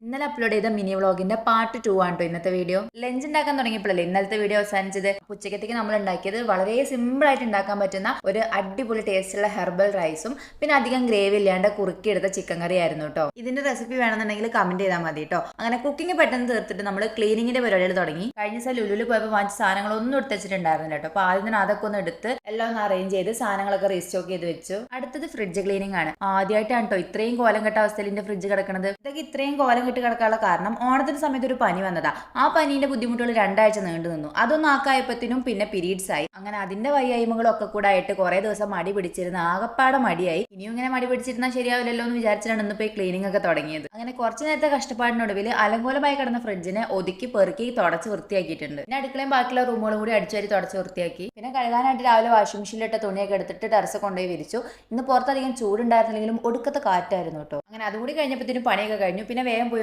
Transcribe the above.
ഇന്നലെ അപ്ലോഡ് ചെയ്ത mini വ്ളോഗിന്റെ part 2 ആണ് കേട്ടോ ഇന്നത്തെ വീഡിയോ. ലഞ്ച് ഉണ്ടാക്കാൻ തുടങ്ങിയപ്പോഴല്ലേ ഇന്നലത്തെ വീഡിയോ അവസാനിച്ചത്. ഉച്ചക്കത്തേക്ക് നമ്മൾ ഉണ്ടാക്കിയത് വളരെ സിമ്പിൾ ആയിട്ട് ഉണ്ടാക്കാൻ പറ്റുന്ന ഒരു അടിപൊളി ടേസ്റ്റുള്ള ഹെർബൽ റൈസും പിന്നെ അധികം ഗ്രേവി ഇല്ലാണ്ട് കുറുക്കിയെടുത്ത ചിക്കൻ കറി ആയിരുന്നു കേട്ടോ. ഇതിന്റെ റെസിപ്പി വേണമെന്നുണ്ടെങ്കിൽ കമന്റ് ചെയ്താൽ മതി കേട്ടോ. അങ്ങനെ കുക്കിംഗ് പെട്ടെന്ന് തീർത്തിട്ട് നമ്മൾ ക്ലീനിങ്ങിന്റെ പരിപാടികൾ തുടങ്ങി. കഴിഞ്ഞ ദിവസം ലുലുവിൽ പോയപ്പോൾ വാങ്ങിച്ച സാധനങ്ങളൊന്നും എടുത്ത് വെച്ചിട്ടുണ്ടായിരുന്നില്ല കേട്ടോ. അപ്പോൾ ആദ്യം തന്നെ അതൊക്കെ ഒന്ന് എടുത്ത് എല്ലാം ഒന്ന് അറേഞ്ച് ചെയ്ത് സാധനങ്ങളൊക്കെ റീസ്റ്റോക്ക് ചെയ്ത് വെച്ചു. അടുത്തത് ഫ്രിഡ്ജ് ക്ലീനിങ് ആണ്. ആദ്യമായിട്ടാണ് കേട്ടോ ഇത്രയും കോലം കെട്ട അവസ്ഥയിൽ എന്റെ ഫ്രിഡ്ജ് കിടക്കുന്നത്. ഇതൊക്കെ ഇത്രയും കോലം കെട്ട് കിടക്കാനുള്ള കാരണം ഓണത്തിന് സമയത്ത് ഒരു പനി വന്നതാ. ആ പനീന്റെ ബുദ്ധിമുട്ടുകൾ 2 ആഴ്ച നീണ്ടു നിന്നു. അതൊന്നും ആക്കായപ്പത്തിനും പിന്നെ പീരീഡ്സ് ആയി. അങ്ങനെ അതിന്റെ വയ്യായ്മകളൊക്കെ കൂടെ ആയിട്ട് കുറെ ദിവസം മടി പിടിച്ചിരുന്ന ആകപ്പാടെ മടിയായി. ഇനിയും ഇങ്ങനെ മടി പിടിച്ചിരുന്നാൽ ശരിയാവില്ലല്ലോ എന്ന് വിചാരിച്ചിട്ടാണ് ഇന്നിപ്പോ ഈ ക്ലീനിങ് ഒക്കെ തുടങ്ങിയത്. അങ്ങനെ കുറച്ചു നേരത്തെ കഷ്ടപ്പാടിനൊടുവിൽ അലങ്കോലമായി കിടന്ന ഫ്രിഡ്ജിനെ ഒതുക്കി പെറുക്കി തുടച്ച് വൃത്തിയാക്കിയിട്ടുണ്ട്. പിന്നെ അടുക്കളയും ബാക്കിയുള്ള റൂമുകളും കൂടി അടിച്ചുവരി തുടച്ച് വൃത്തിയാക്കി. പിന്നെ കഴുകാനായിട്ട് രാവിലെ വാഷിംഗ് മെഷീനിലിട്ട തുണിയൊക്കെ എടുത്തിട്ട് ടെറസ് കൊണ്ടുപോയി വിരിച്ചു. ഇന്ന് പുറത്തധികം ചൂടുണ്ടായിരുന്നില്ലെങ്കിലും ഒടുക്കത്തെ കാറ്റായിരുന്നു കേട്ടോ. അങ്ങനെ അതുകൂടി കഴിഞ്ഞപ്പോഴത്തേനും പണിയൊക്കെ കഴിഞ്ഞു. പിന്നെ വേഗം പോയി